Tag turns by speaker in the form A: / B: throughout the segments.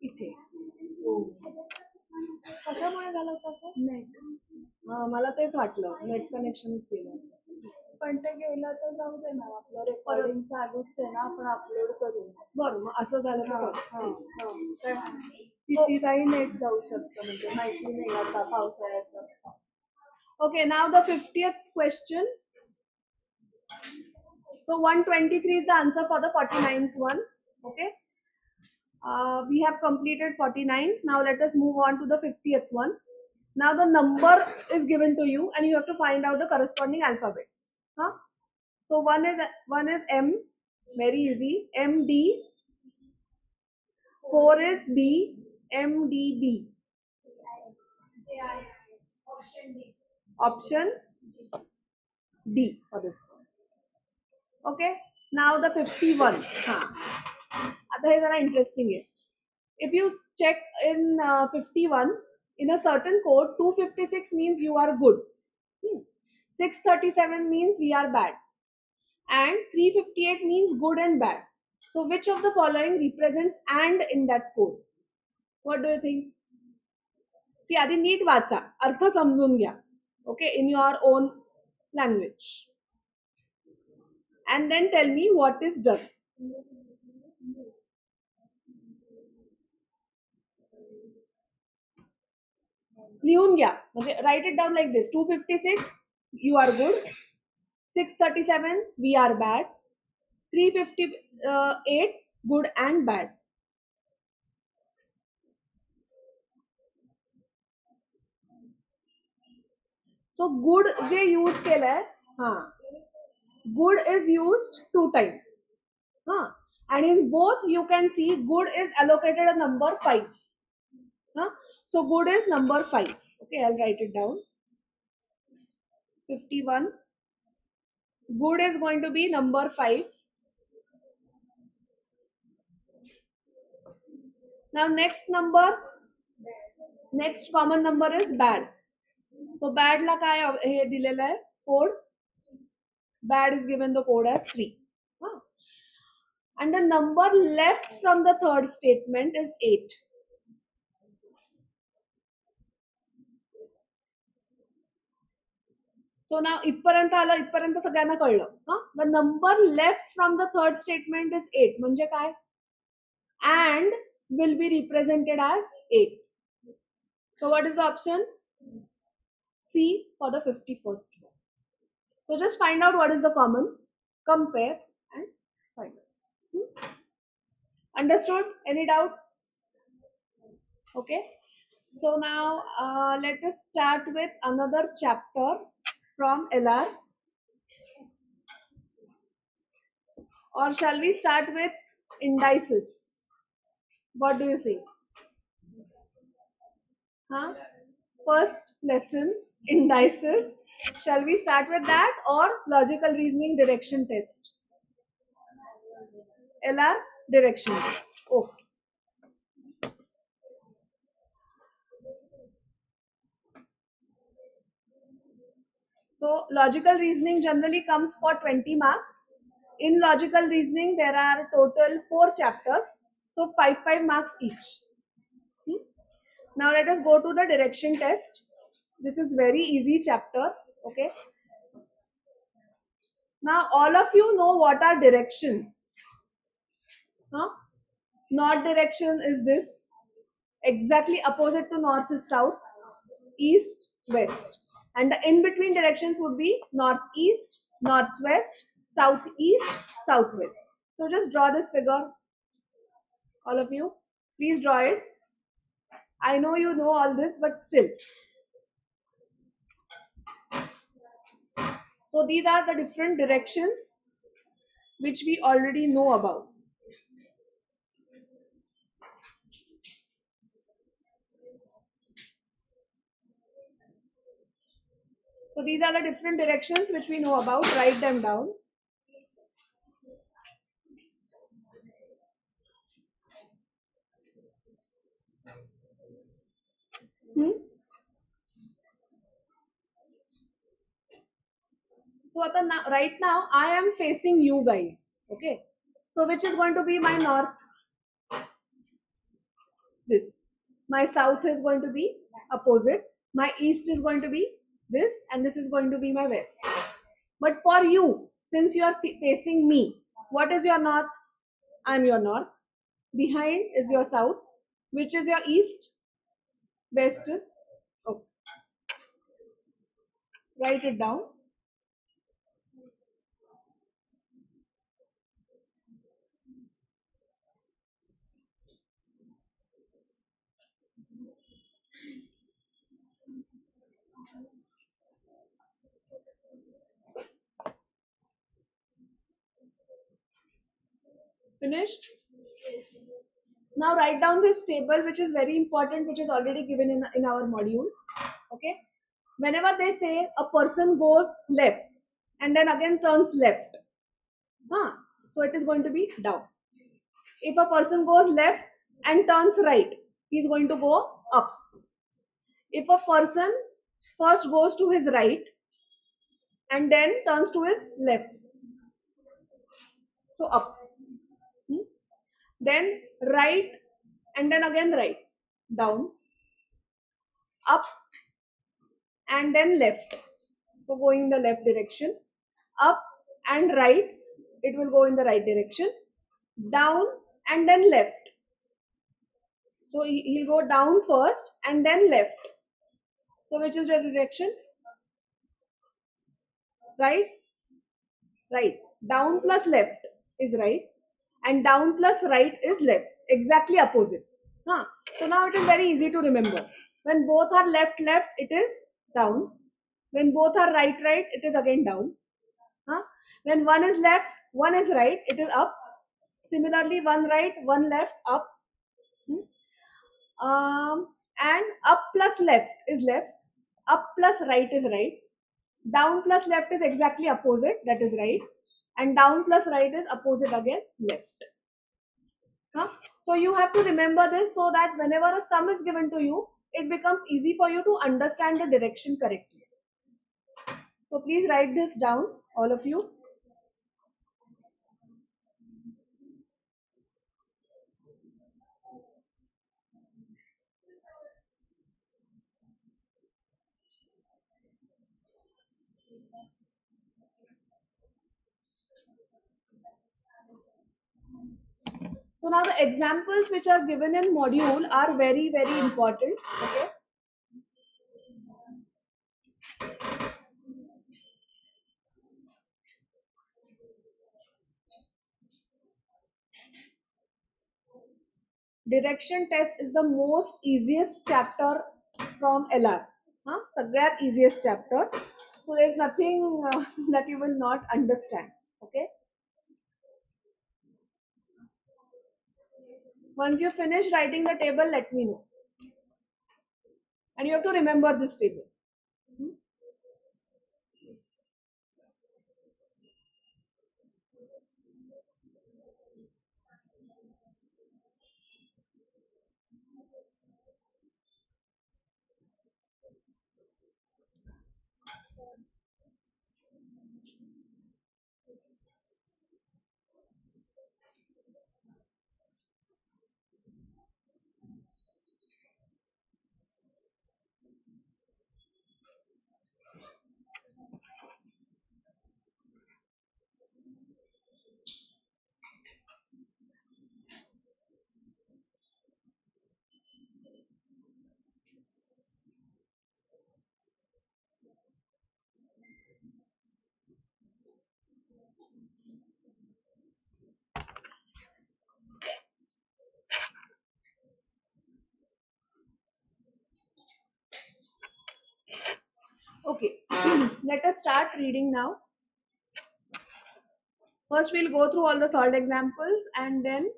A: इथे कशामुळे झालं होतं असं? नेट. मला तेच वाटलं, नेट कनेक्शन केलं. पण ते गेलं तर जाऊ दे ना, आपलं रेकॉर्डिंग चालूच आहे ना, आपण अपलोड करू. बरं, मग असं झालं तर किती काही नेट जाऊ शकतं, म्हणजे माहिती नाही आता पावसाळ्याचं. Okay, now the 50th question. So 123 is the answer for the 49th one. Okay. We have completed 49. Now let us move on to the 50th one. Now the number is given to you and you have to find out the corresponding alphabets. Huh? So one is M, very easy. M D. 4 is B, M D B. Option D for this one. Okay. Now the 51. आता हे जरा interesting आहे. If you check in 51, in a certain code, 256 means you are good. 637 means we are bad. And 358 means good and bad. So which of the following represents and in that code? What do you think? See, आधी NEET वाचा, अर्थ समजून घ्या. Okay, in your own language. And then tell me what is done. लिहून घ्या, म्हणजे write it down like this. 256 you are good, 637 we are bad, 358 good and bad. So good J use केलंय, good is used 2 times. And in both you can see good is allocated a number 5. So good is number 5. Okay, I'll write it down. 51. Good is going to be number 5. Now next common number is bad. So bad ला काय हे दिलेलं आहे code. Bad is given the code as 3. And the number left from the third statement is 8. So now इथपर्यंत आलं, इथपर्यंत सगळ्यांना कळलं. The number left from the third statement is 8. म्हणजे काय? And will be represented as 8. So what is the option? C for the 51st one. So just find out what is the common, compare and find out. Understood? Any doubts? Okay. So now let us start with another chapter from LR. Or shall we start with indices? What do you say? First lesson, indices. Shall we start with that or logical reasoning direction test? LR direction test. Okay. So logical reasoning generally comes for 20 marks. In logical reasoning, there are total 4 chapters. So 5 marks each. Now let us go to the direction test. This is very easy chapter. Okay. Now all of you know what are directions. North direction is this. Exactly opposite to north is south, east, west. And the in-between directions would be northeast, northwest, southeast, southwest. So just draw this figure. All of you, please draw it. I know you know all this, but still. So these are the different directions which we already know about. So these are the different directions which we know about. Write them down. So right now I am facing you guys. Okay. So which is going to be my north? My south is going to be opposite. My east is going to be this, and this is going to be my west. But for you, since you are facing me, what is your north? I'm your north. Behind is your south. Which is your east? West is. Okay. Write it down. Finished? Now write down this table, which is very important, which is already given in our module. Okay. Whenever they say a person goes left and then again turns left, so it is going to be down. If a person goes left and turns right, he is going to go up. If a person first goes to his right and then turns to his left, so up. Then right and then again right, down, up and then left. So going in the left direction, up and right, it will go in the right direction, down and then left. So he'll go down first and then left. So which is the direction? Right? Right. Down plus left is right and down plus right is left. Exactly opposite. So now it is very easy to remember. When both are left, left, it is down. When both are right, right, it is again down. When one is left, one is right, it is up. Similarly, one right, one left, up. And up plus left is left. Up plus right is right. Down plus left is exactly opposite, that is right. And down plus right is opposite again, left. So you have to remember this so that whenever a sum is given to you, it becomes easy for you to understand the direction correctly. So please write this down, all of you. So now the examples which are given in module are very, very important. Okay. Direction test is the most easiest chapter from LR. सगळ्यात easiest chapter. So there is nothing that you will not understand. Okay. Once you finish writing the table, let me know. And you have to remember this table. Okay, let us start reading now. First, we'll go through all the solved examples and then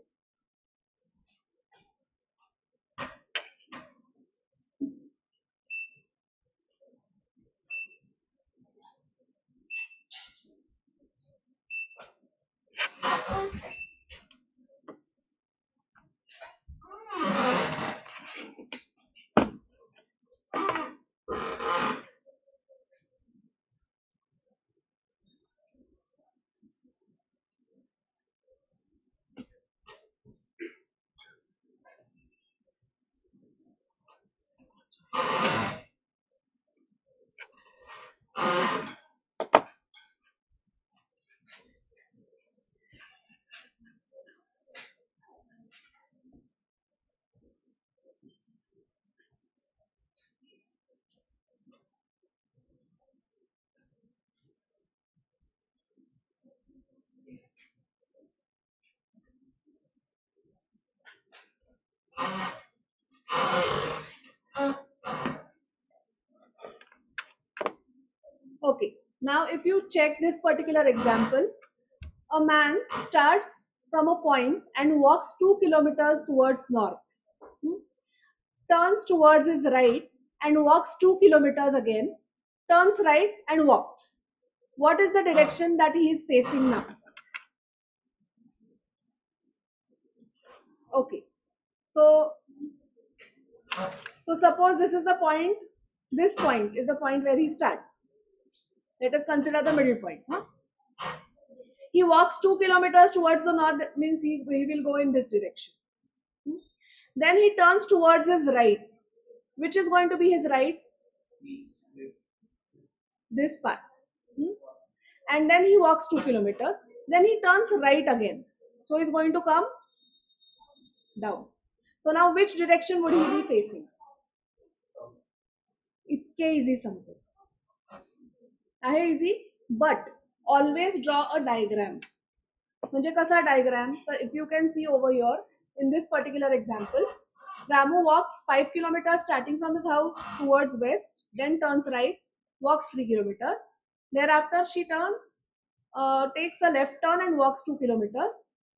A: Okay, now if you check this particular example, a man starts from a point and walks 2 kilometers towards north, hmm, turns towards his right and walks 2 kilometers again, turns right and walks. What is the direction that he is facing now? Okay, so suppose this is the point, this point is the point where he starts. Let us consider the middle point. Huh? He walks 2 kilometers towards the north, that means he will go in this direction. Then he turns towards his right. Which is going to be his right? This part. And then he walks 2 kilometers. Then he turns right again. So he's going to come down. So now which direction would he be facing? इतके easy समजेल. आहे easy, but always draw a diagram. म्हणजे कसा diagram? So if you can see over here in this particular example, Ramu walks 5 kilometers starting from his house towards west, then turns right, walks 3 kilometers. Thereafter she takes a left turn and walks 2 kilometers.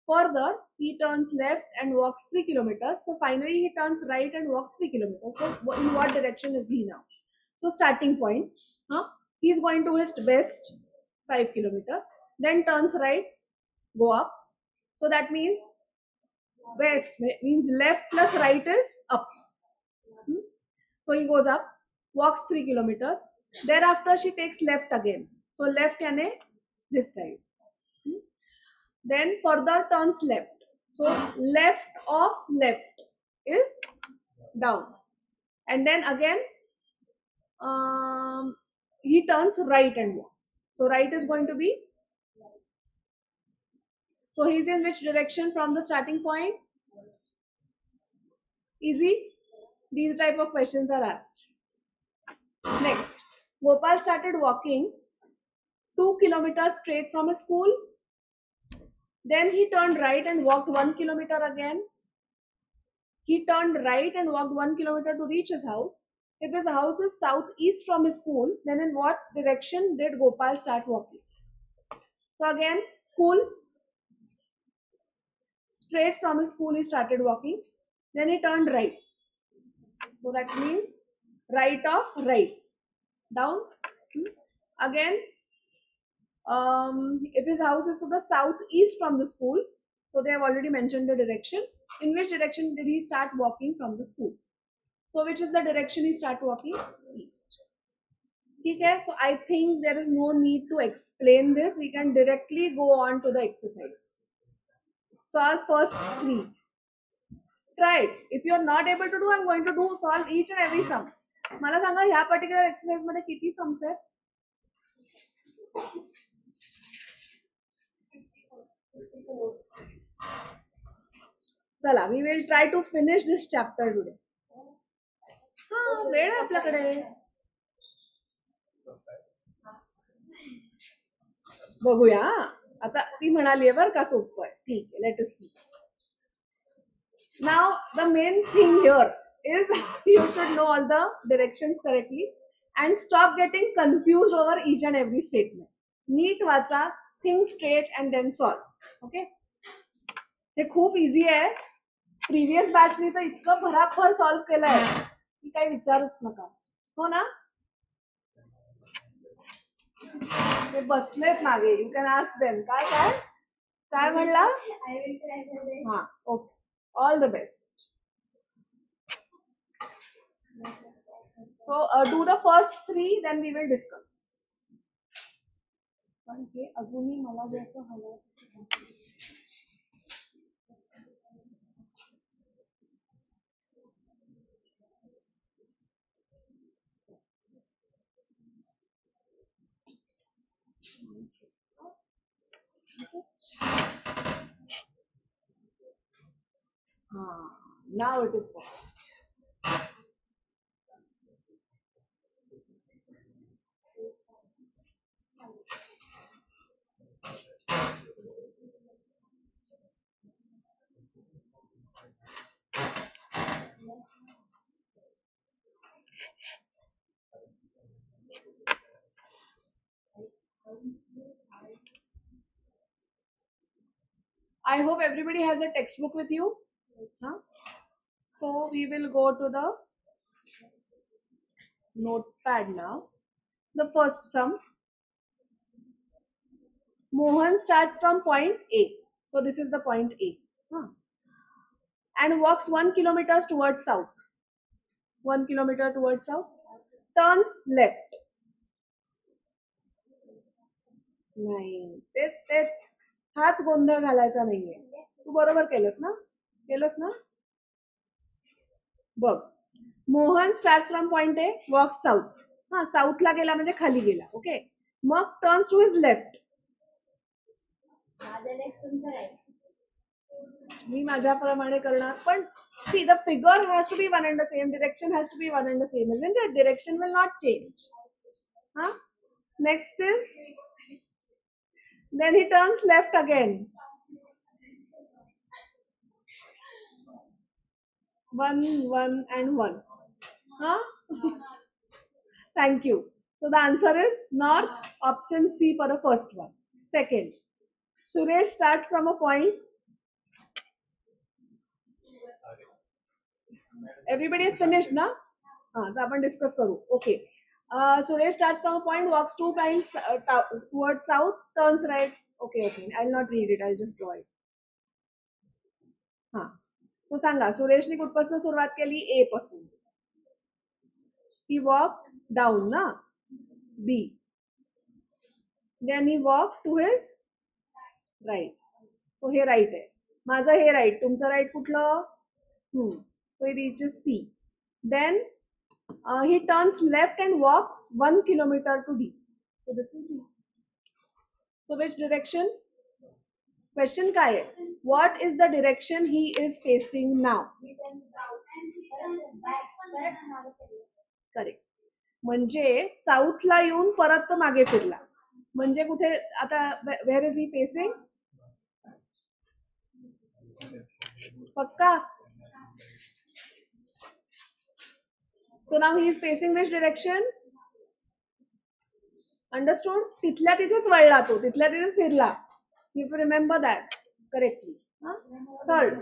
A: Further, he turns left and walks 3 kilometers. So finally he turns right and walks 3 kilometers. So in what direction is he now? So starting point, he is going to his west 5 kilometers, then turns right, go up. So that means west means left plus right is up. So he goes up, walks 3 kilometers. Thereafter she takes left again. So left याने this side. Then further turns left. So left of left is down. And then again he turns right and walks. So right is going to be, so he's in which direction from the starting point? Easy. These type of questions are asked. Next, Gopal started walking 2 kilometers straight from his school. Then he turned right and walked 1 kilometer again. He turned right and walked 1 kilometer to reach his house. If his house is southeast from his school, then in what direction did Gopal start walking? So again, school, straight from his school he started walking. Then he turned right. So that means right of right. Down. Again, if his house is to the southeast from the school, so they have already mentioned the direction. In which direction did he start walking from the school? So which is the direction he start walking? East. Okay, so I think there is no need to explain this. We can directly go on to the exercise. Solve first three. Try it. If you are not able to do, I'm going to do solve each and every sum. मला सांगा ह्या particular exercise मध्ये किती sums आहेत? चला, we will try to finish this chapter today. वेळ आहे आपल्याकडे. बघूया. आता ती म्हणाली आहे बरं का सोपं आहे. ठीक आहे, let us see. Now the main thing here is you should know all the directions correctly and stop getting confused over each and every statement. नीट वाचा, think straight and then solve. Okay? हे खूप easy आहे. Previous बॅचनी तर इतकं भराभर solve केलंय की काही विचारूच नका. हो ना? ते बसलेत मागे. You can ask them. काय काय काय म्हणला? हा, okay. All the best. So do the first three, then we will discuss. पण हे अजूनही मला जसं हवं Now it is perfect. I hope everybody has a textbook with you. Huh? So we will go to the notepad now. The first sum. Mohan starts from point A. So this is the point A. Huh? And walks 1 kilometer towards south. 1 kilometer towards south. Turns left. नाही तेच हाच गोंधळ घालायचा नाहीये. तू बरोबर केलंस ना बघ. Mohan start from point A walk south. हा साऊथला गेला म्हणजे खाली गेला. ओके. मग टर्न्स टू हिज लेफ्ट. मी माझ्याप्रमाणे करणार पण see the figure has to be one and the same. Direction has to be one and the same. isn't it? Direction will not change. Huh? Next is then he turns left again. 1, 1 and 1. Huh? Thank you. So the answer is north, option C for the first one. Second, Suresh starts from a point. Everybody is finished, na? So आपण discuss करू. Okay. Suresh starts from a point, walks 2 miles towards south, turns right. Okay. I'll not read it. I'll just draw it. हा. तो सांगा सुरेशने कुठपासून सुरुवात केली? ए पासून. He walked down ना B. Then he walked to his right. So hey right आहे. माझं हे right. तुमचं right कुठलं? So he reaches C. Then he turns left and walks 1 kilometer to D. So this is D. So which direction? Question काय आहे? What is the direction he is facing now? Correct. म्हणजे साऊथला येऊन परत तो मागे फिरला. म्हणजे कुठे आता वेअर इज ही फेसिंग? पक्का? So now he is facing which direction? Understood? तिथल्या तिथेच वळला तो. तिथल्या तिथेच फिरला. You remember that correctly. Third,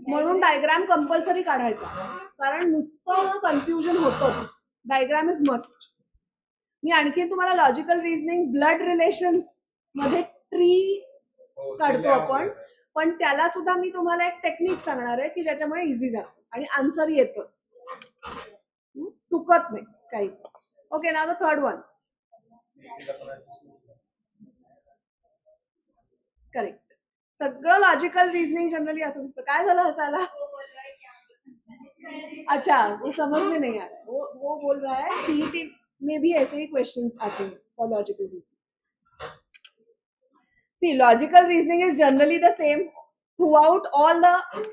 A: म्हणून डायग्राम कंपल्सरी काढायचा. कारण नुसतं कन्फ्युजन होतंच. Diagram is must. मी आणखी तुम्हाला लॉजिकल रिझनिंग ब्लड रिलेशन मध्ये ट्री काढतो आपण. पण त्याला सुद्धा मी तुम्हाला एक टेक्निक सांगणार आहे की ज्याच्यामुळे इझी जातं आणि आन्सर येतं. चुकत नाही काही. Okay. Now the third one. Correct. सगळं लॉजिकल रिजनिंग जनरली असं दिसतं. काय झालं हसायला? अच्छा वो समझ में नहीं आ रहा है. वो बोल रहा है सीईटी में भी ऐसे ही क्वेश्चंस आते हैं for logical reasoning. See logical reasoning is generally the same throughout all the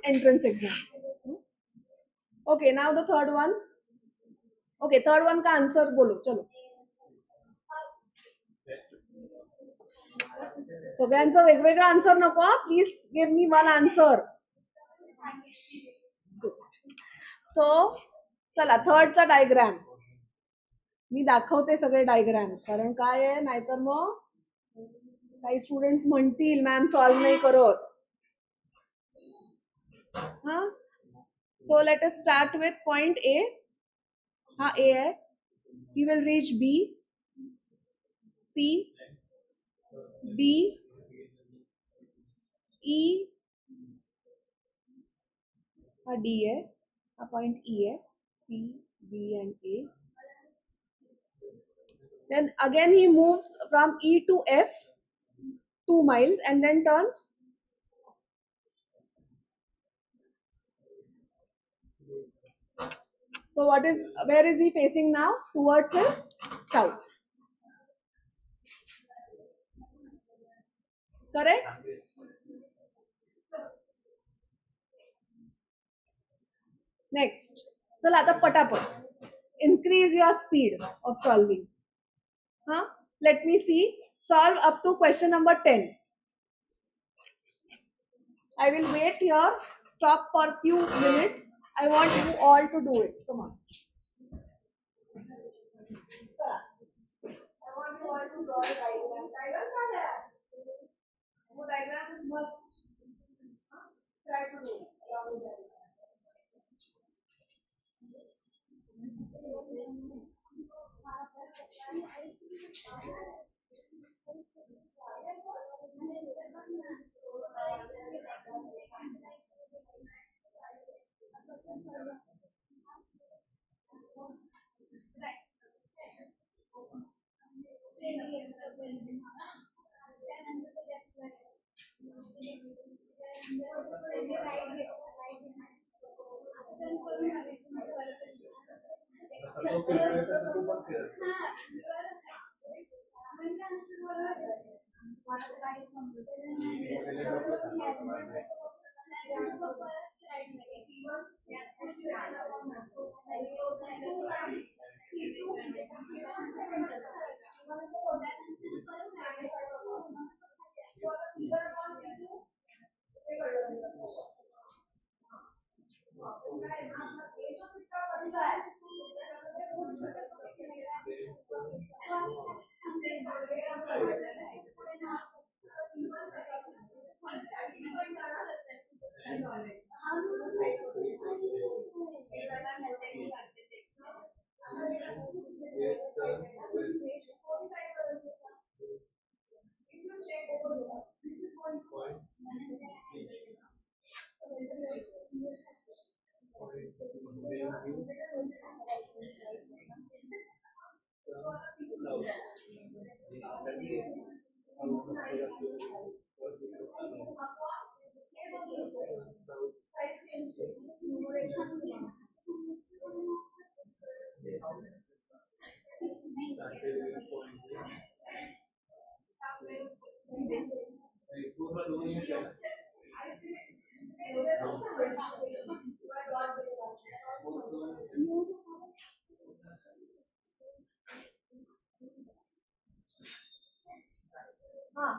A: entrance exam. Okay. Now the third one. Okay. Third one का आंसर बोलो. चलो सगळ्यांचं वेगवेगळं आन्सर नको. Please give me one answer. So चला थर्डचा diagram मी दाखवते. सगळे डायग्राम. कारण काय आहे नाहीतर मग काही स्टुडंट्स म्हणतील मॅम सॉल्व्ह नाही करत. हा. So let us start with point A. हा ए आहे. He will reach B, C, D, E. हा डी आहे. हा पॉइंट ई आहे. C, B and A. Then again he moves from E to F 2 miles and then turns. So where is he facing now? Towards his south. Correct. Next, चला आता पटापट increase your speed of solving. Let me see. Solve up to question number 10. I will wait here, stop for few minutes. I want you all to do it. Come on. I want you all to draw the diagram. Diagrams are there. No diagram is must. Try to do it. Along with diagram.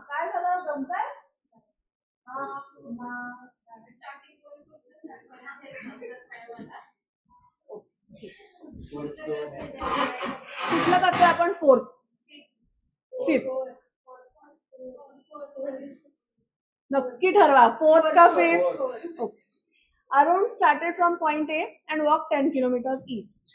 A: काय झालं जमतंय? कुठलं करतोय आपण? Fourth, fifth? नक्की ठरवा, fourth का fifth. Okay. Arun started from point A and walked 10 kilometers east.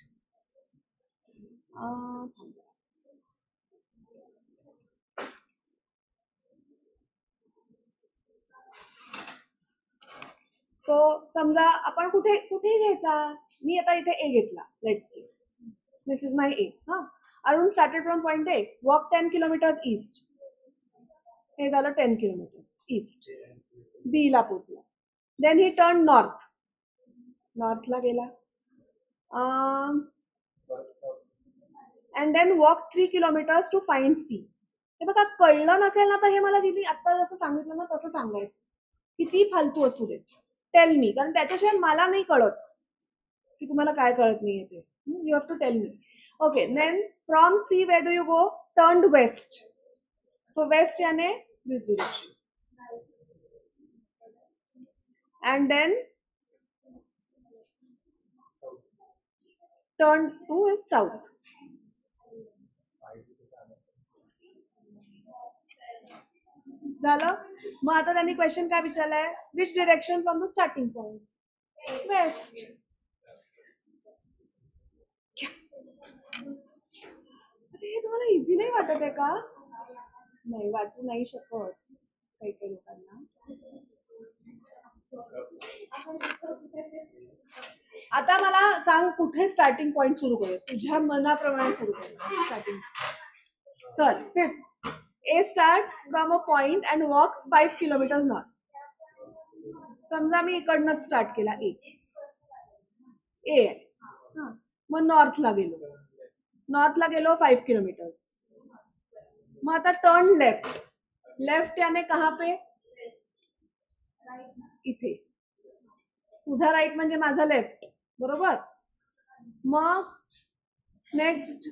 A: So समजा आपण कुठे घ्यायचा? मी आता इथे ए घेतला. Let's see, this is my A. Arun started from point A, walk 10 kilometers east. हे झालं 10 किलोमीटर्स ईस्ट. बी ला पोहोचला. देन ही टर्न नॉर्थला गेला. And then walk 3 kilometers to find C. हे बघा, कळलं नसेल ना तर हे मला जिथे आता जसं सांगितलं ना तसं सांगायचं. किती फालतू असू दे, टेल मी, कारण त्याच्याशिवाय मला नाही कळत की तुम्हाला काय कळत नाहीये ते. You have to tell me. Okay. Then from C where do you go? Turned west. So west याने this direction. And then turn to south. झालं. मग आता त्यांनी क्वेश्चन काय विचारलाय? Which direction from the starting point? West. हे तुम्हाला easy नाही वाटत आहे का? नाही, वाटू नाही शकत काही काही लोकांना. आता मला सांग, कुठे स्टार्टिंग पॉइंट सुरू करूया? तुझ्या मनाप्रमाणे सुरू करूया स्टार्टिंग. चल, fifth. A starts from a point and walks 5 kilometers north. समजा मी इकडनंच स्टार्ट केला. ए आहे. मग नॉर्थला गेलो 5 किलोमीटर्स. मग आता टर्न लेफ्ट. लेफ्ट याने कहाँ पे? इथे. तुझा राईट म्हणजे माझा लेफ्ट, बरोबर. मग नेक्स्ट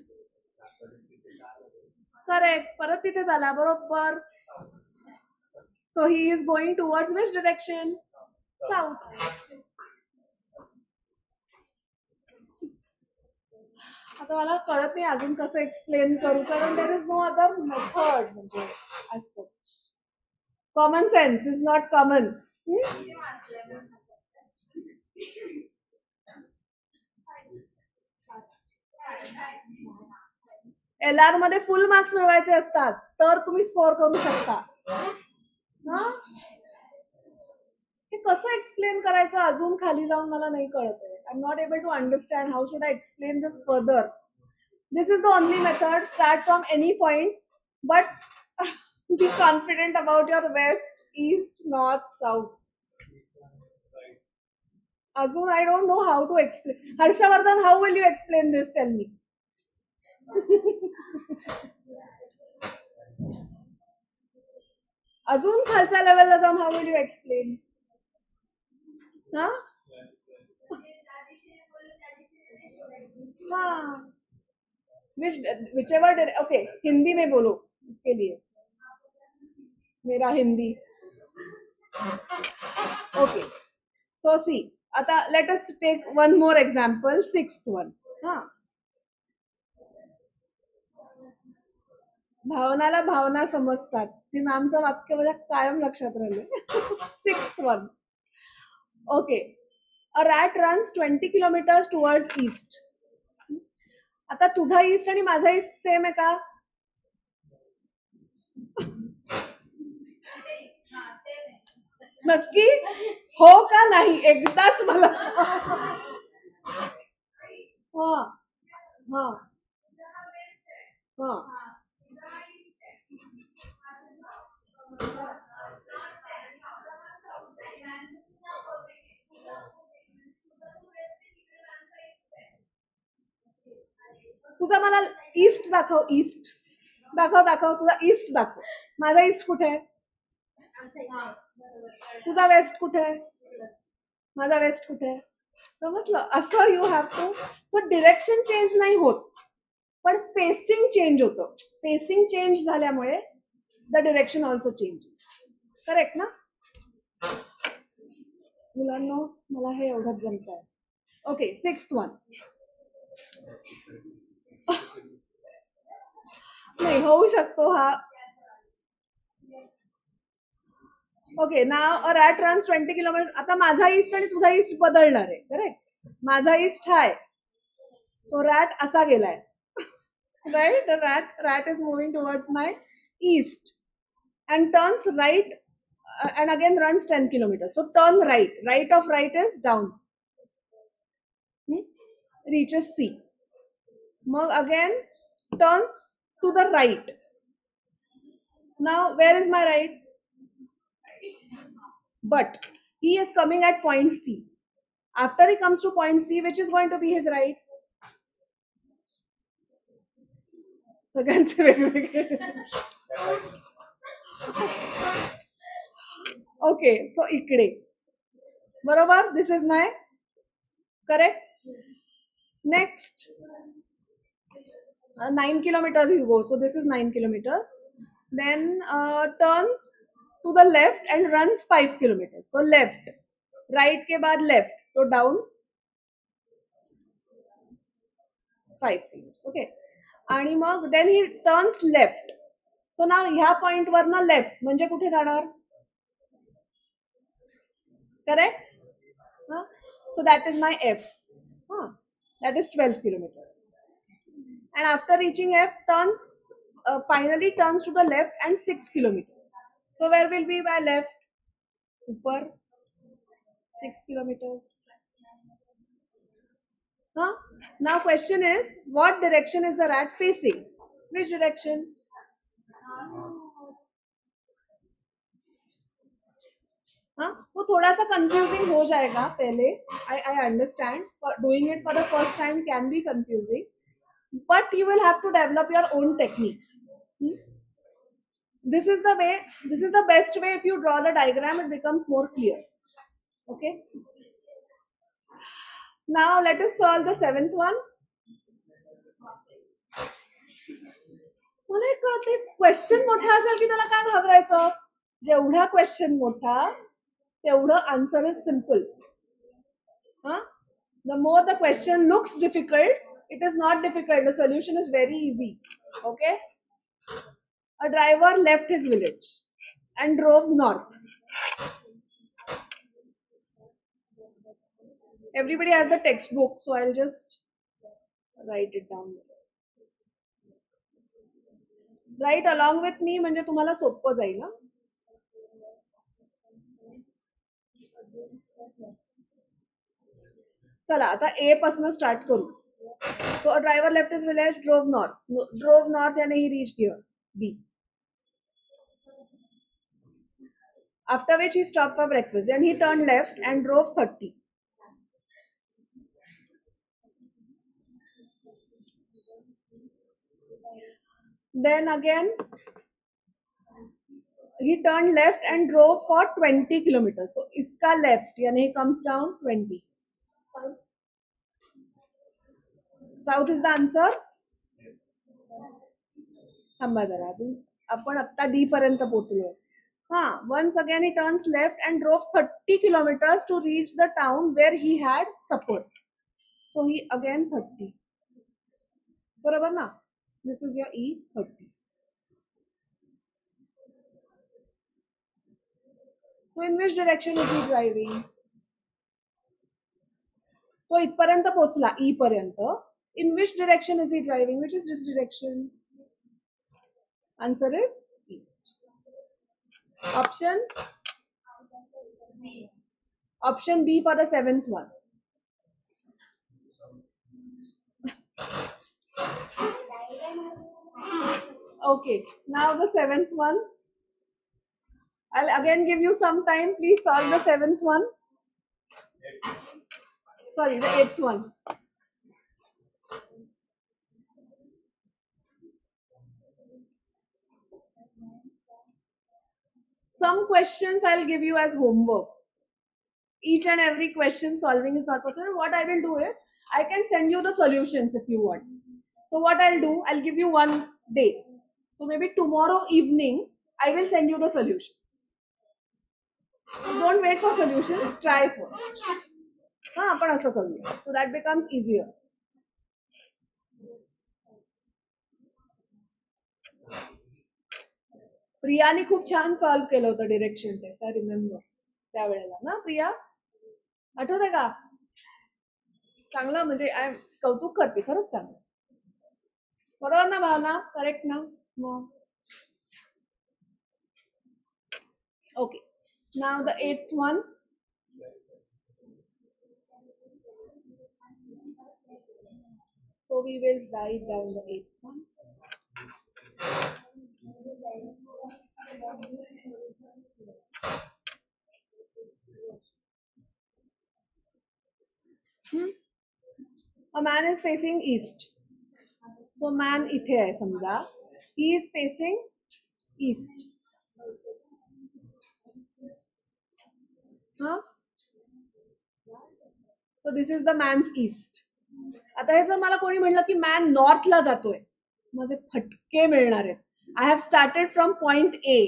A: करेक्ट, परत तिथे झाला, बरोबर. So he is going towards which direction? South. आता मला कळत नाही अजून कसं एक्सप्लेन करू, कारण there is no other method. म्हणजे असं common sense is not common. LR मध्ये फुल मार्क्स मिळवायचे असतात तर तुम्ही स्कोर करू शकता. हे कसं एक्सप्लेन करायचं अजून खाली जाऊन मला नाही कळत आहे. I am not able to understand how should I explain this further. This is the only method. Start from any point, but be confident about your west, east, north, south. Azun, I don't know how to explain. Harshavardhan, how will you explain this? Tell me. अजून खालच्या लेवलला जाऊन how will you explain? हाँ? हाँ. Whichever, okay, Hindi में बोलो इसके लिए. मेरा हिंदी. Okay. So see, आता let us take one more example, sixth one. हाँ. भावनाला भावना समजतात. हे मॅमचं वाक्य माझ्या कायम लक्षात राहिले. Sixth one. Okay. A rat runs 20 kilometers towards east. आता तुझा ईस्ट आणि माझा ईस्ट सेम आहे का? नक्की हो का नाही एकदाच मला. हा हा हा. तुझा मला ईस्ट दाखव. ईस्ट दाखव. दाखव तुझा ईस्ट दाखव. माझा ईस्ट कुठे आहे? तुझा वेस्ट कुठे आहे? माझा वेस्ट कुठे आहे? समजलं. असं you have to. So direction change नाही होत पण फेसिंग चेंज होतं. फेसिंग चेंज झाल्यामुळे the direction also changes. Correct ना मुलांनो? मला हे एवढंच जमत आहे. ओके. Sixth one. नाही होऊ शकतो हा. Okay. Now a rat runs 20 kilometer. आता माझा ईस्ट आणि तुझा ईस्ट बदलणार आहे. करेक्ट. माझा ईस्ट हा आहे. सो रॅट असा गेलाय. Right. Rat is moving towards my east and turns right and again runs 10 kilometers. So turn right. Right of right is down. Reaches C. Mag again turns to the right. Now where is my right? But he is coming at point C. After he comes to point C, which is going to be his right? सगळ्यांचे वेगवेगळे. Okay. सो इकडे बरोबर. This is my correct. Next 9 kilometers you go. So this is 9 kilometers. Then turns to the left and runs 5 kilometers. So left. Right के बाद left. So down 5 kilometers. Okay. आणि मग then he turns left. So now ह्या point वर ना left म्हणजे कुठे जाणार? Correct. So that is my F. That is 12 kilometers. And after reaching F, finally turns to the left and 6 kilometers. So where will be my left? Upper 6 kilometers. Now question is, what direction is the rat facing? Which direction? वो थोड़ा सा confusing हो जाएगा पहले. I understand. Doing it for the first time can be confusing, but you will have to develop your own technique. This is the way, this is the best way. If you draw the diagram, it becomes more clear. Okay. Now let us solve the seventh one. मला एक कळते, question मोठा असेल की त्याला काय घाबरायचं? जेवढा क्वेश्चन मोठा तेवढं answer is simple. The more the question looks difficult, it is not difficult. The solution is very easy. Okay. A driver left his village and drove north. Everybody has the textbook, so I'll just write it down. Write along with me म्हणजे तुम्हाला सोपं जाईल ना. चला आता ए पासून start करू. So a driver left his village, drove north and he reached here, B. After which he stopped for breakfast. Then he turned left and drove 30. Then again he turned left and drove for 20 kilometers. So iska left yani he comes down 20. South is the answer. थांबा जरा, आपण आता D पर्यंत पोहोचलो. Once again he turns left and drove 30 kilometers to reach the town where he had supper. So he again 30. बरोबर ना? This is your E, 30. So in which direction is he driving? So इथपर्यंत पोहोचला, E पर्यंत. In which direction is he driving? Which is this direction? Answer is east. Option B for the seventh one. Okay, now the seventh one. I'll again give you some time. Please solve the seventh one. Sorry, the eighth one. Some questions I'll give you as homework. Each and every question solving is not possible. What I will do is, I can send you the solutions if you want. So what I'll do, I'll give you one day. So maybe tomorrow evening, I will send you the solutions. So don't wait for solutions, try first. आपण असं करूया. So that becomes easier. प्रियाने खूप छान solve केलं होतं direction test. I remember त्यावेळेला ना प्रिया, आठवतंय का? चांगलं, म्हणजे कौतुक करते, खरंच चांगलं. बरोबर ना भावना? करेक्ट ना? मग okay. Now the eighth one. So we will write down the eighth one. A man is facing east. So man इथे आहे समजा. He is facing east. So this is the man's east. आता हे जर मला कोणी म्हणलं की मॅन नॉर्थला जातोय, माझे फटके मिळणार आहेत. I have started from point A.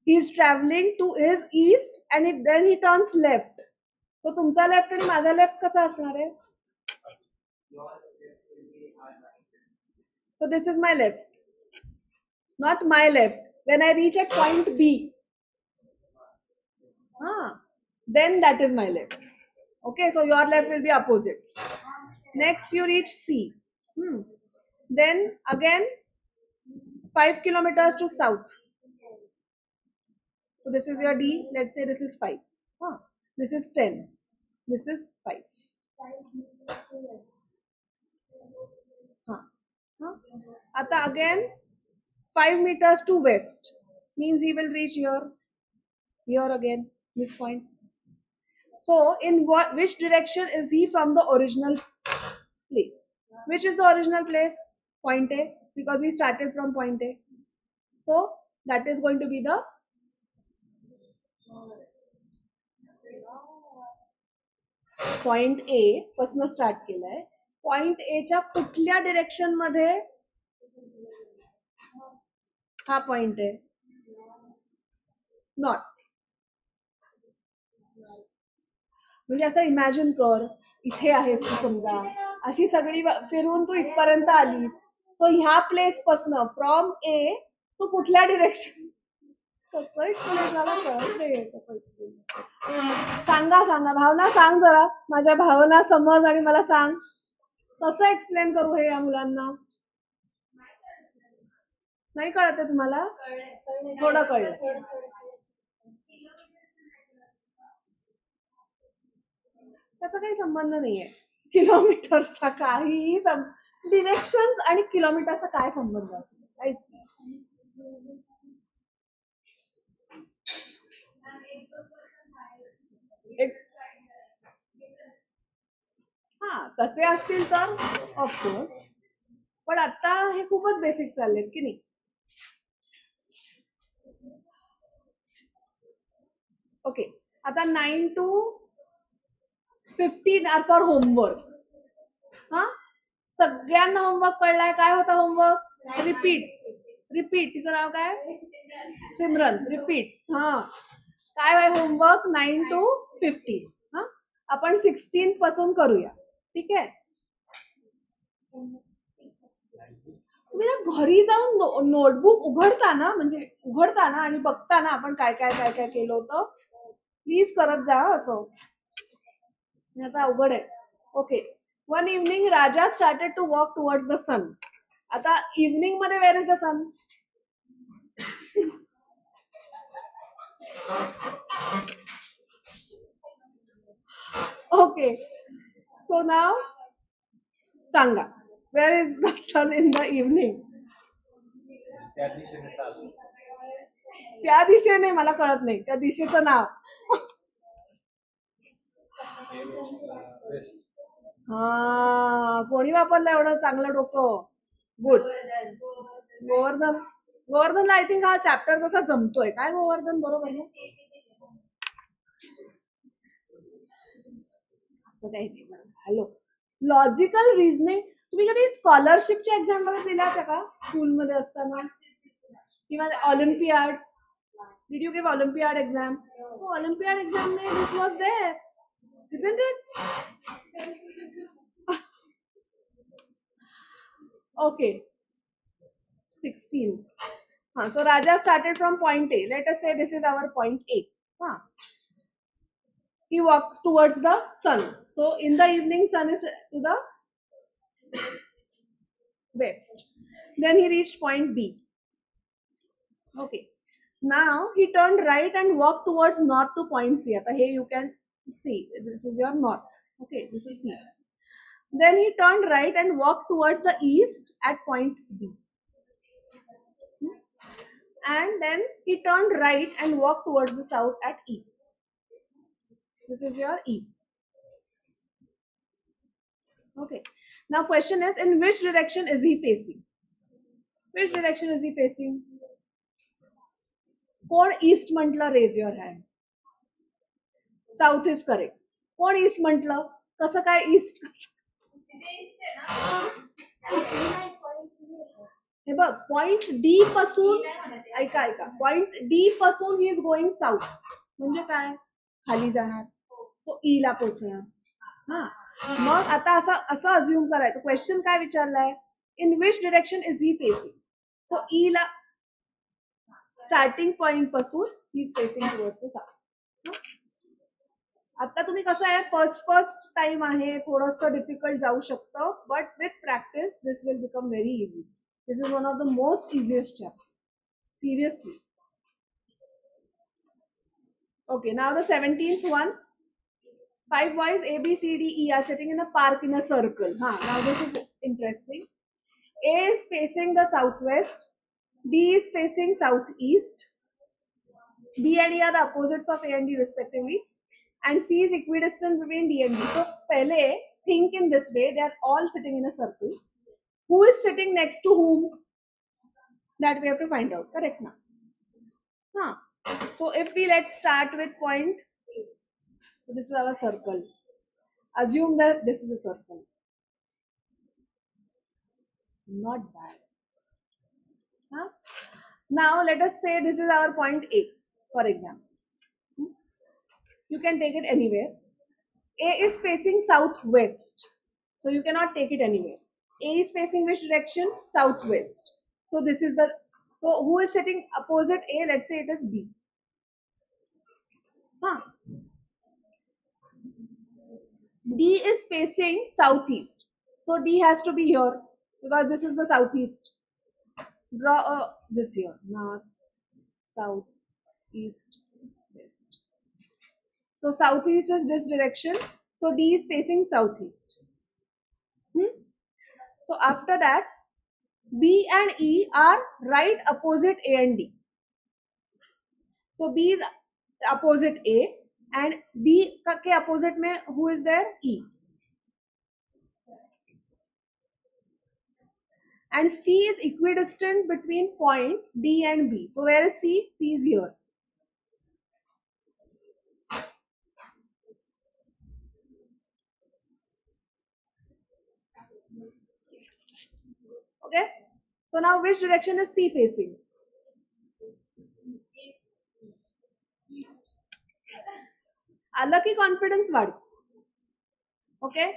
A: He is travelling to his east and then he turns left. तो तुमचा लेफ्ट आणि माझा लेफ्ट कसा असणार आहे? So this is my left, not my left. When I reach at point B, then that is my left. Okay, so your left will be opposite. Next you reach C. Then again 5 kilometers to south. So this is your D. Let's say this is 5. This is 10. This is 5. आता again 5 meters to west means he will reach here. Here again, this point. So in which direction is he from the original place? Which is the original place? Point A, because he started from point A. So that is going to be the point A पासून start केलाय. Point A च्या कुठल्या direction मध्ये हा point आहे? North. म्हणजे असं imagine कर, इथे आहेस तू समजा, अशी सगळी फिरून तू इथपर्यंत आलीस. सो ह्या प्लेस पासन फ्रॉम ए तू कुठल्या डिरेक्शन, कसं एक्सप्लेन मला कळत नाही. सांगा सांगा भावना, सांग जरा, माझ्या भावना समज आणि मला सांग कसं एक्सप्लेन करू हे या मुलांना. नाही कळत आहे तुम्हाला? थोडं कळलं. त्याचा काही संबंध नाहीये किलोमीटरचा, काहीही डिरेक्शन आणि किलोमीटरचा काय संबंध असतो? काहीच नाही. हा तसे असतील तर ऑफकोर्स, पण आता हे खूपच बेसिक चाललेत की नाही. ओके, आता 9 to 15 आर फॉर होमवर्क. हा, सगळ्यांना होमवर्क कळलाय? काय होता होमवर्क? रिपीट. रिपीट. तिचं नाव काय? सिमरन. रिपीट. हा, काय आहे होमवर्क? 9 to 15. हा, आपण 16 पासून करूया. ठीक आहे. तुम्ही ना घरी जाऊन नोटबुक उघडताना, म्हणजे उघडताना आणि बघताना आपण काय काय काय काय केलं होतं प्लीज करत जा. असं आता अवघड आहे. Okay. One evening Raja started to walk towards the sun. आता इव्हनिंग मध्ये where is the sun? Okay, so नाव सांगा, where is the sun in the evening? त्या दिशेने मला कळत नाही त्या दिशेचं नाव. हा, कोणी वापरलं एवढं चांगलं डोकं? Good. Govardhan. Govardhan I think हा चॅप्टर तसा जमतोय. काय गोवर्धन? बरोबर आहे. हॅलो, लॉजिकल रिझनिंग तुम्ही कधी स्कॉलरशिपच्या एक्झाम मध्ये दिल्या का स्कूलमध्ये असताना, किंवा olympiads? Did you give olympiad exam? Olympiad exam में this was there, isn't it? Okay, 16. So Raja started from point A. Let us say this is our point A. He walks towards the sun. So in the evening, sun is to the west. Then he reached point B. Okay. Now he turned right and walked towards north to point C. Here you can see this is your north. Okay, this is C. Then he turned right and walked towards the east at point B. And then he turned right and walked towards the south at E. This is your E. Okay. Now question is, in which direction is he facing? Which direction is he facing? कोण east म्हटलं? Raise your hand. South is correct. कोण east म्हटलं? कसं काय east? हे बघ, point D पासून, ऐका ऐका, पॉइंट डी पासून ही इज गोइंग साऊथ. म्हणजे काय? खाली जाणार, तो ई ला पोहोचणार. हा, मग आता असं अज्युम करायचं. क्वेश्चन काय विचारलाय? In which direction is he facing? So E ला स्टार्टिंग पॉइंट पासून he is facing towards the south. आता तुम्ही कसं आहे, फर्स्ट टाइम आहे, थोडंसं डिफिकल्ट जाऊ शकतं, but with practice this will become very easy. This is one of the most easiest chapter, seriously. Okay, now the 17th one. 5 boys A, B, C, D, E are sitting in a park in a circle. Now this is interesting. A is facing the southwest, B is facing southeast, B and E are the opposites of A and D respectively, and C is equidistant between D and D. So pehle think in this way, they are all sitting in a circle. Who is sitting next to whom? That we have to find out. Correct now. Huh. So if we let's start with point. So this is our circle. Assume that this is a circle. Not bad. Huh? Now let us say this is our point A, for example. You can take it anywhere. A is facing southwest. So you cannot take it anywhere. A is facing which direction? Southwest. So this is the, so who is sitting opposite A? Let's say it is B. Huh. D is facing southeast. So D has to be here because this is the southeast. Draw this here. North, south, east, west. So southeast is this direction. So D is facing southeast. So after that, B and E are right opposite A and D. So B is opposite A and D के opposite में who is there? E. And C is equidistant between point D and B. So where is C? C is here. Okay. So now which direction is C facing? आला की confidence बढ़. Okay.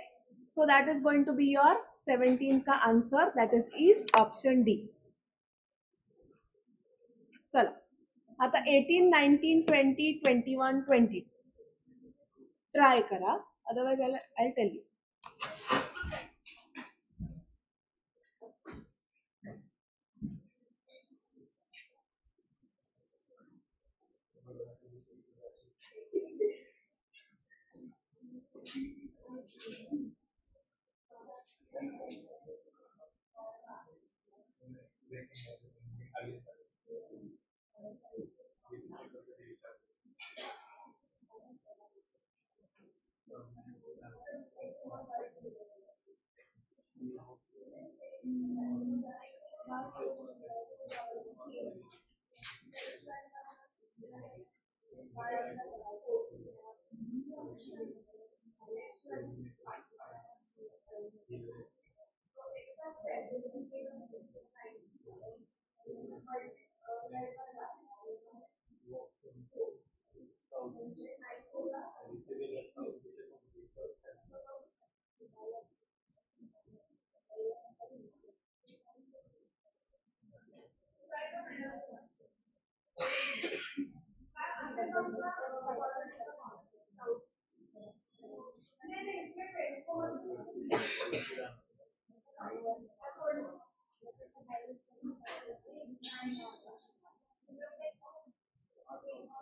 A: So that is going to be your 17 का answer. That is option D. चला. आता 18, 19, 20, 21, 20. Try करा. Otherwise I'll tell you.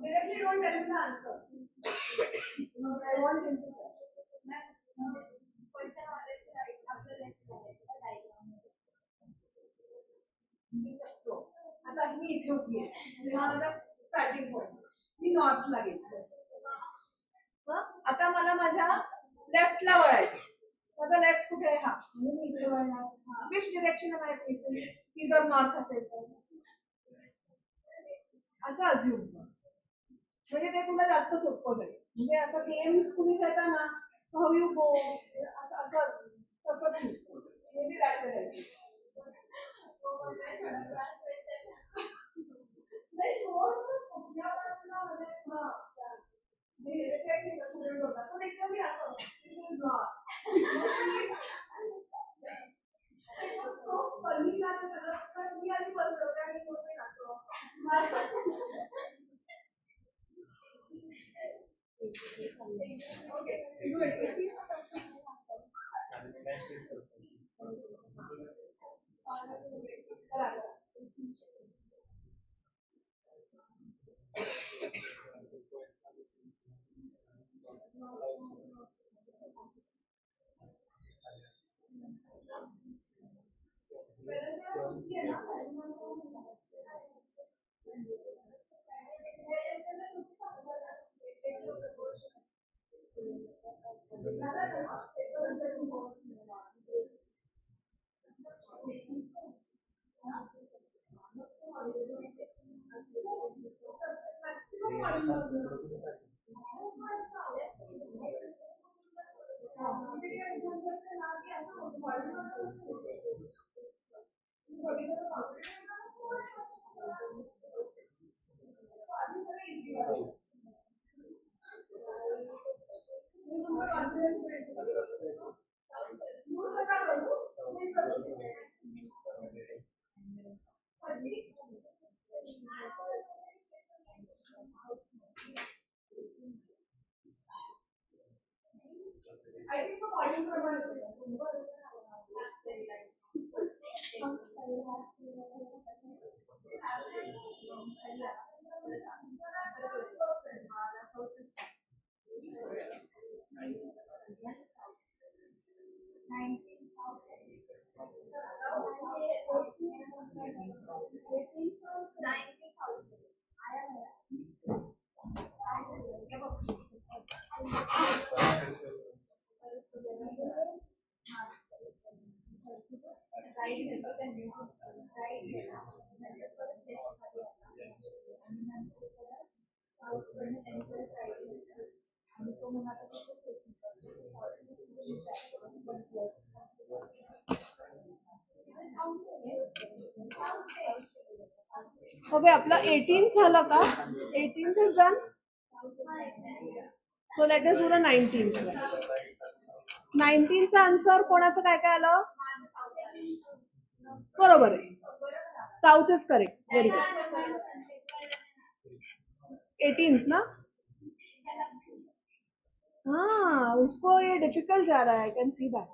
A: Directly don't tell him the answer. I want him to tell. आता मी इथे उभी आहे. हा माझा स्टार्टिंग पॉइंट. मी नॉर्थला गेले. आता मला माझ्या लेफ्टला वळायचं. माझा लेफ्ट कुठे आहे? हा. म्हणजे मी इकडे वळणार. विच डिरेक्शन आहे माझ्या फेसिंग? ती जर नॉर्थ असेल तर असं अज्युम कर. म्हणजे ते तुला जास्त सोपं जाईल. म्हणजे असं गेम्स तुम्ही खेळता ना, हाऊ यू गो असं असं तसं नाही. मे बी दॅट वे नाही. कुठल्या बाजूला म्हणजे हा स्टुडंट होता तो एकदम असं फनी लागत सगळं. मी अशी बसलो आणि कोणी नाचतो. ओके, आपलं 18th झालं का? 18th is done. So let us do the 19th. 19th चा आन्सर कोणाचं काय काय आलं? बरोबर आहे. South is correct. Very good. 18th ना? हाँ, उसको ये डिफिकल्ट जा रहा है. I can see that.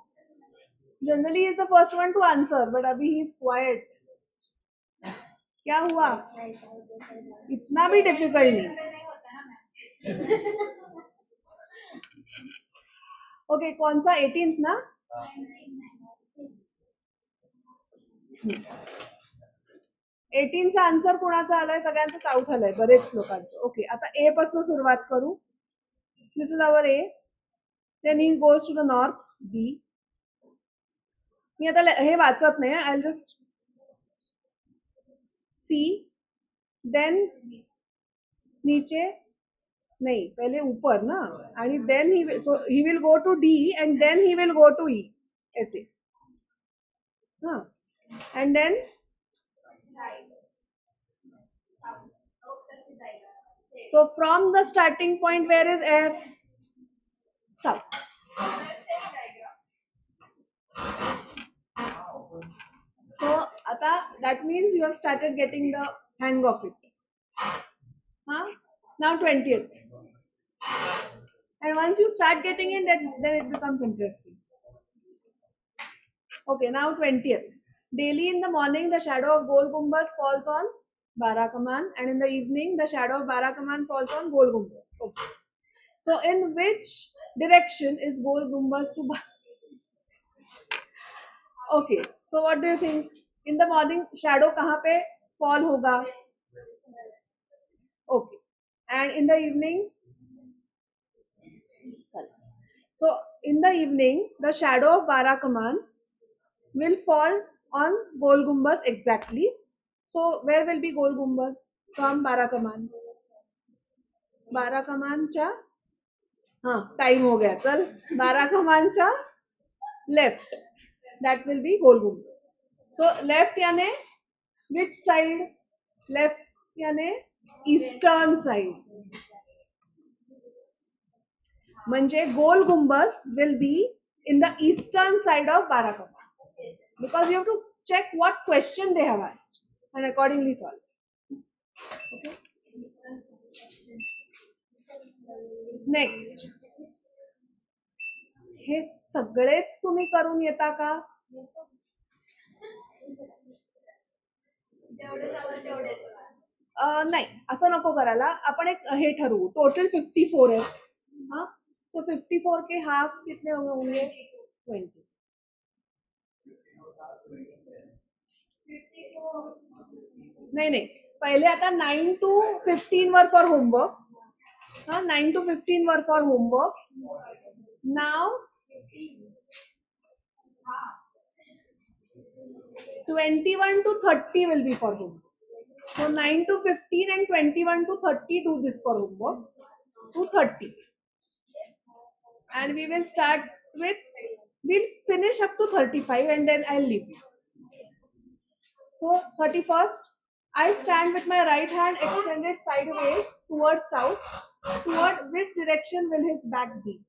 A: Generally is the first one two answer, but अभी ही इज क्वाइट. क्या हुआ? इतना भी डिफिकल्ट नहीं. ओके, कौन सा? 18th ना? 18 चा आन्सर कोणाचा आलाय? सगळ्यांचं साऊथ आलंय, बरेच लोकांचं. ओके, आता ए पासून सुरुवात करू. This is our A. Then he goes to the north. B. मी आता हे वाचत नाही. आय जस्ट सी, देन नीचे नहीं, पहले ऊपर ना, आणि then he will go to D and then he will go to E. ऐसे. हाँ, and then so from the starting point, where is F? South. So आता that means you have started getting the hang of it. Huh? Now 20th. And once you start getting in, then it becomes interesting. Okay, now 20th. Daily in the morning, the shadow of Gol Gumbaz falls on Barakamman, and in the evening, the shadow of Barakamman falls on Gol Gumbaz. Okay. So in which direction is Gol Gumbaz to Okay, so what do you think? In the morning, shadow कहाँ पे fall होगा? Okay. And in the evening? So in the evening, the shadow of Barakamman will fall on Gol Gumbaz exactly. So where will be Gol Gumbaz from Barakamman? बाराकमानच्या, हाँ time हो गया, चल. बाराकमानच्या left, that will be Gol Gumbaz. So left याने which side? Left याने eastern side. म्हणजे Gol Gumbaz will be in the eastern side of Barakamman, because you have to check what question they have asked and accordingly solve. Okay. Next. हे सगळेच तुम्ही करून येता का? नाही, असं नको करायला. आपण एक हे ठरवू. टोटल 54 है. हाँ, सो 54 के हाफ कितने होंगे? 20. नहीं, पहले आता 9 to 15 वर फॉर होमवर्क. हाँ, 9 to 15 were for homework. Now 21 to 30 will be for homework. So So 9 to 15 and 21 to 30 do this for homework. To 30. And we will start with, we'll finish up to 35 and then I'll leave you. So 31st, I stand with my right hand extended sideways towards south. Toward which direction will his back be?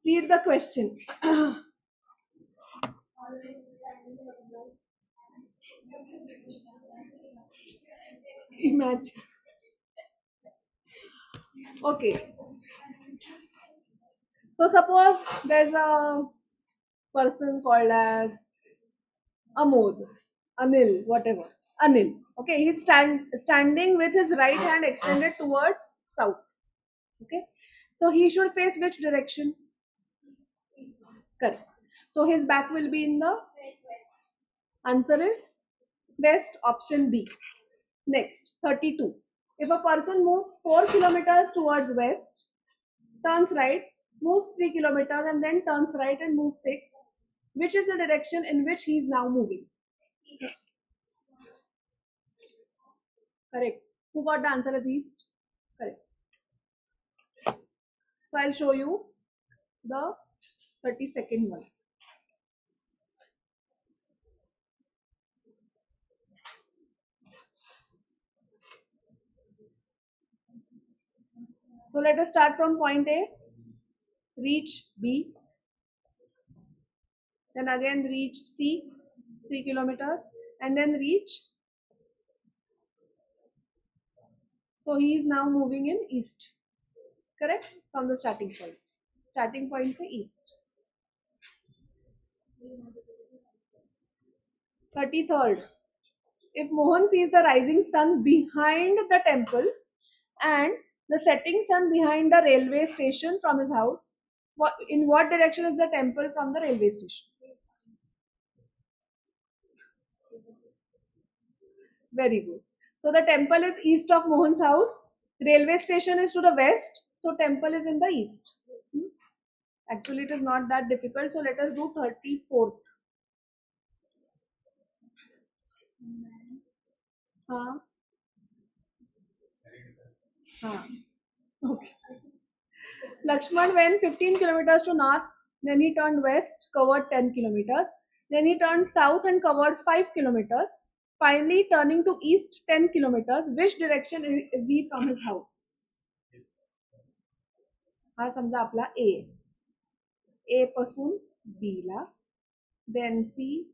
A: Read the question. Imagine. Okay. So suppose there's a person called as Amod, Anil, whatever. Anil. Okay, he's standing with his right hand extended towards south. Okay. So he should face which direction? Correct. So his back will be in the answer is west, option B. Next, 32. If a person moves 4 kilometers towards west, turns right, moves 3 kilometers and then turns right and moves 6, which is the direction in which he is now moving? Correct. Who got the answer as east? Correct. So I'll show you the 32nd one. So let us start from point A, reach B, then again reach C, 3 kilometers, and then reach. So he is now moving in east. Correct? From the starting point. Starting point is east. 33rd. If Mohan sees the rising sun behind the temple and the setting sun behind the railway station from his house, in what direction is the temple from the railway station? Very good. So the temple is east of Mohan's house. Railway station is to the west. So temple is in the east. Actually, it is not that difficult. So let us do 34th. Haan. Haan. Okay. Lakshman went 15 kilometers to north, then he turned west, covered 10 kilometers. Then he turned south and covered 5 kilometers. Finally, turning to east 10 kilometers. Which direction is he from his house? हा समजा आपला A. A पासून B La, then C,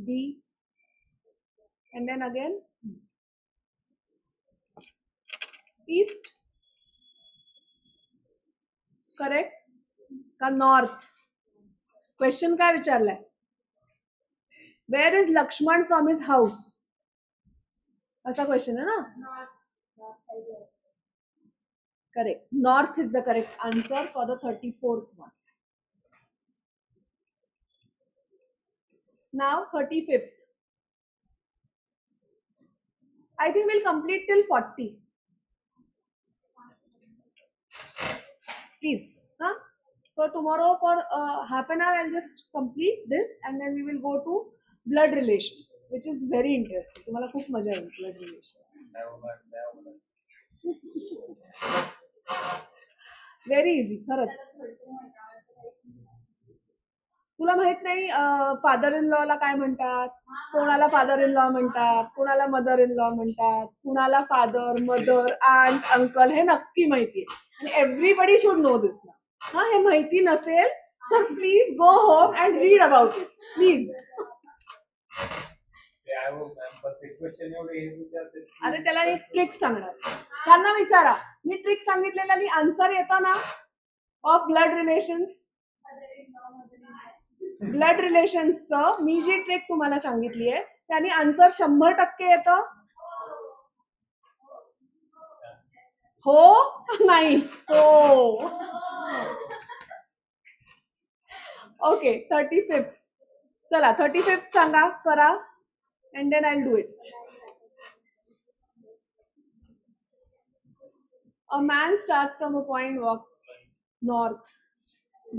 A: D, and then again east. Correct? का north? Question काय विचारलाय? Where is Lakshman from his house? ऐसा question है ना? Correct. North is the correct answer for the 34th one. Now 35th. I think we'll complete till 40. Please. Huh? So tomorrow for half an hour I'll just complete this and then we will go to blood relations, which is very interesting. तुम्हाला खूप मजा येईल blood relations. Very easy, खरंच. तुला माहित नाही father in law ला काय म्हणतात, कोणाला फादर इन लॉ म्हणतात, कोणाला मदर इन लॉ म्हणतात, कुणाला फादर, मदर, आंट, अंकल हे नक्की माहिती आहे आणि एव्हरीबडी शुड नो दिस ना. हा, हे माहिती नसेल तर please go home and read about it please. अरे त्याला एक ट्रिक सांगणार, त्यांना विचारा मी ट्रिक सांगितलेला आन्सर येतो ना ऑफ ब्लड रिलेशन्स. ब्लड रिलेशन्सचं मी जी ट्रिक तुम्हाला सांगितली आहे त्याने आन्सर 100% येतं. हो नाही हो. Okay 35th. चला 35th सांगा करा and then I'll do it. A man starts from a point, walks north,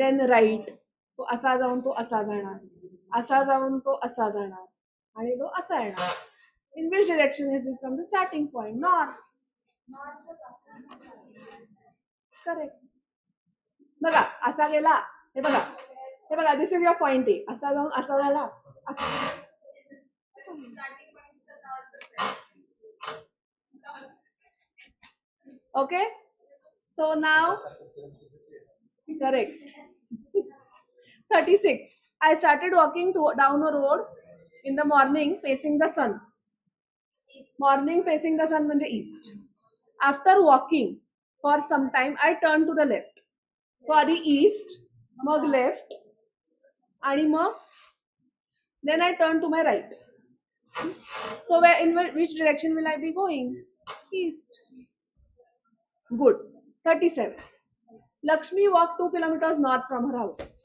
A: then right. So असा जाऊन तो असा जाणार, असा जाऊन तो असा जाणार, आणि तो असा येणार. In which direction is it from the starting point? North. Correct. बघा असा गेला, हे बघा, हे बघा, this is your point A. असा जाऊन असा झाला, असा. Okay, so now, correct. 36. I started walking down a road in the morning facing the sun. Morning facing the sun म्हणजे east. After walking for some time, I turned to the left. So आधी east, मग left, आणि मग then I turned to my right. So in which direction will I be going? East. Good. 37. Lakshmi walked 2 kilometers north from her house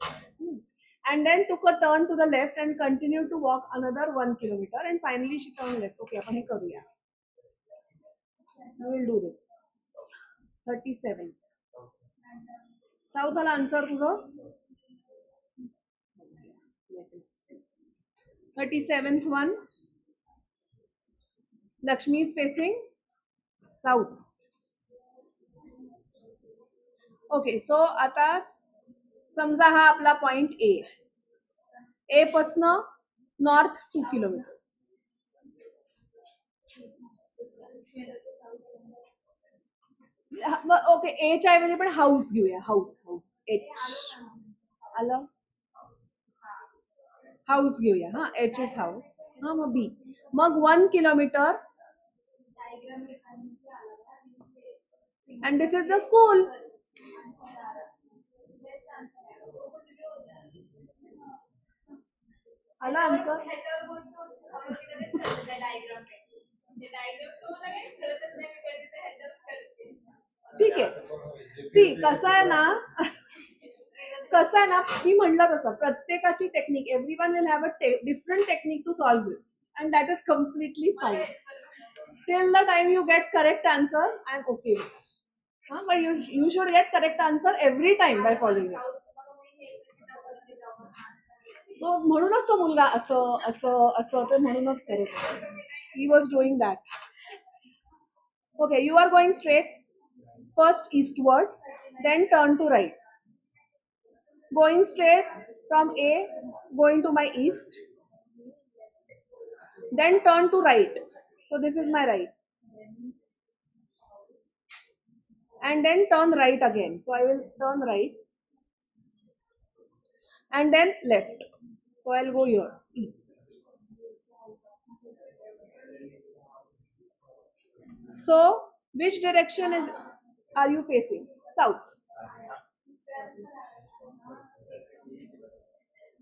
A: and then took a turn to the left and continued to walk another 1 kilometer and finally she turned left. Okay, आपण हे करूया. We will do this. 37. South आला answer तुझं? 37th one. Lakshmi is facing south. Okay, so आता समजा हा आपला point A. ए पासनं north 2 kilometres. Okay, एच्या ऐवजी पण हाऊस घेऊया. हाऊस एच आलं. हाऊस घेऊया. हा, एच इज हाऊस. हा, मग बी. मग 1 kilometer and this is the school. आला आन्सर. ठीक आहे. सी कसं आहे ना, मी म्हणलं तसं प्रत्येकाची technique, everyone will have a different technique to solve this and that is completely fine. Till the time you get correct answer, I am okay with it. But you should get correct answer every time by following it. So म्हणूनच तो मुलगा असं असं असं ते म्हणूनच करत होता. He was doing that. Okay, you are going straight. First eastwards, then turn to right. Going straight from A, going to my east. Then turn to right. So this is my right. And then turn right again. So I will turn right. And then left. So I'll go here. So which direction are you facing? South.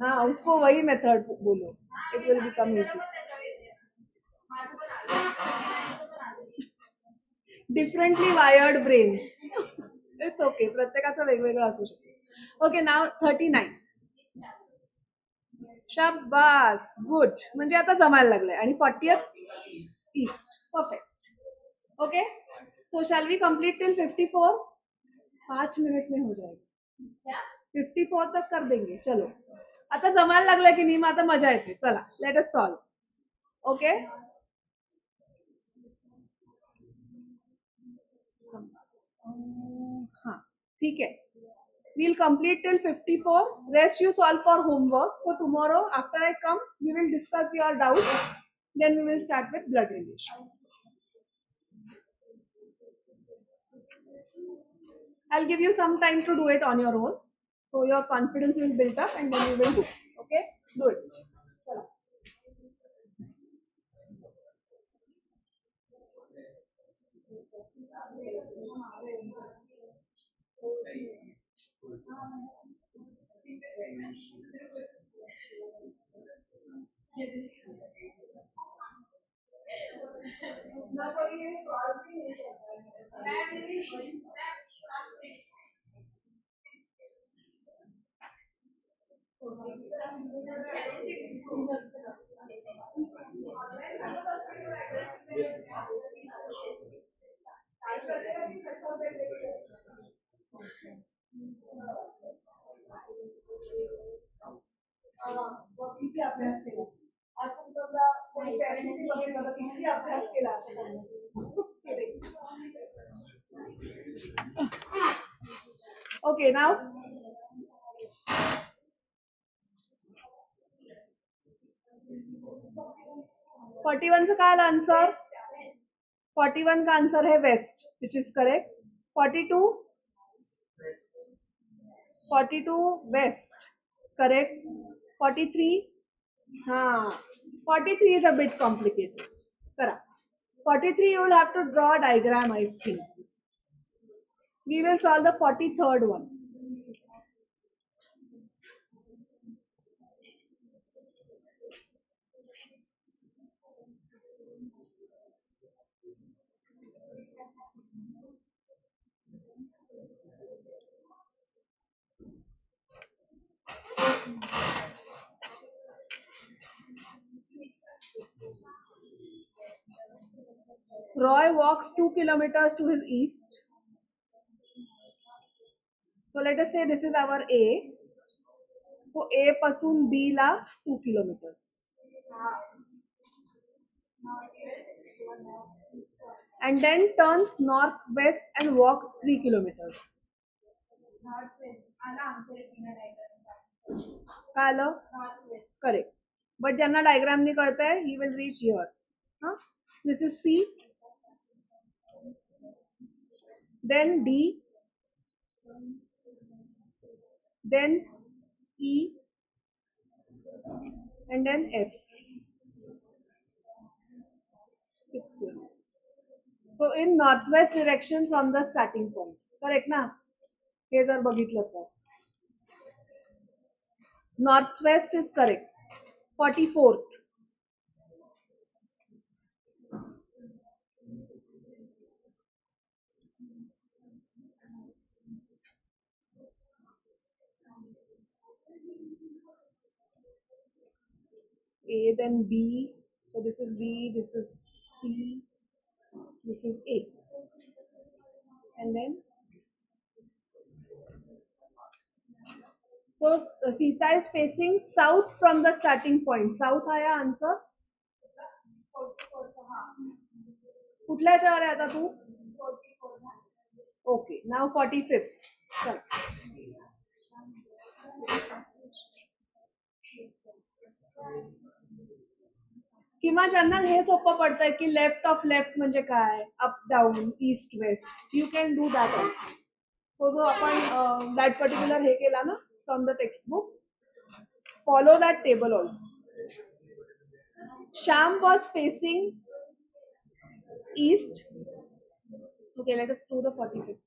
A: हाँ, उसको वही method बोलो. It will become easy. Differently wired brains. It's okay. प्रत्येकाचं वेगवेगळं असू शकतं. Okay, now 39. शाबास, good. म्हणजे आता जमायला लागलंय. आणि 40th east. Perfect. Okay, so shall we complete till 54? 5 minute में हो जाएगा. 54 तक कर देंगे. चलो, आता जमायला लागलं की नाही, मग आता मजा येते. चला, लेट अस सॉल्व. ओके, हाँ ठीक है. We'll complete till 54. Rest you solve for homework. So tomorrow after I come, we will discuss your doubts. Then we will start with blood relations. I'll give you some time to do it on your own. So your confidence will build up and then you will do. Okay? Do it. किती अभ्यास केला आज तुमचा अभ्यास केला. Okay, now 41 का काय answer? 41 का आंसर है west, which is correct. 42 west, correct. 43 हाँ 43 is a bit complicated. करा. 43 you will have to draw a diagram, I think. We will solve the 43rd one. Roy walks 2 kilometers to his east. So let us say this is our A. So A पासून B La 2 kilometers. And then turns northwest and walks 3 kilometers. Hello? Correct. But ज्यांना diagram नहीं करता है, he will reach here. Huh? This is C. Then D. Then E. And then F. 6 kilometers. So in northwest direction from the starting point. Correct ना? हे जर बघितलं तर. Northwest is correct. 44th. A, then B. So this is B, this is C, this is A. And then, so Sita is facing south from the starting point. South आया answer. कुठल्याच्यावर आहे आता तू? Okay, now 45th. चल. किंवा ज्यांना हे सोपं पडतंय की लेफ्ट ऑफ लेफ्ट म्हणजे काय, up down east west, you can do that also. तो जो आपण दॅट पर्टिक्युलर हे केला ना from the text book, follow that table also. Sham was facing east. Okay, let us do the 45th.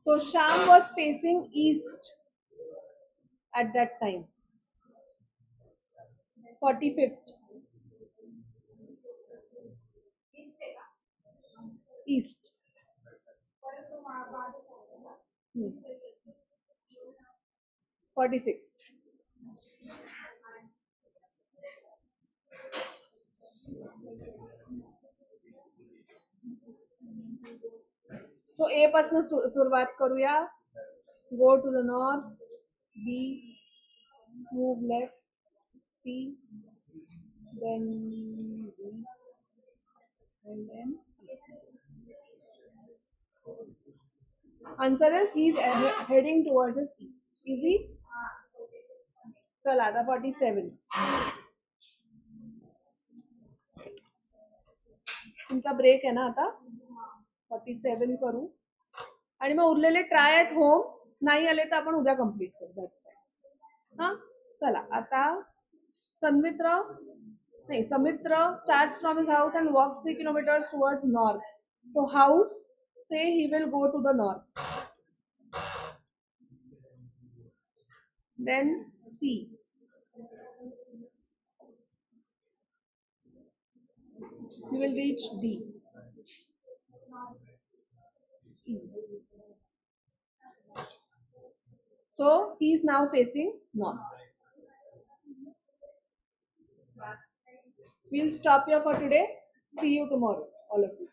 A: So Sham was facing east at that time. 45th. East. 46. So A पासून सुरुवात करूया. Go to the north. B. Move left. C. Then B. And then answer is he is heading towards his east. Easy? चला आता 47. तुमचा break आहे ना आता. 47 करू आणि मग उरलेले ट्राय ॲट होम नाही आले तर आपण उद्या कंप्लीट करू. That's fine. हां चला आता समित्र starts from his house and walks 3 kilometers towards north. So house, say he will go to the north. Then C. He will reach D. E. So he is now facing north. We'll stop here for today. See you tomorrow, all of you.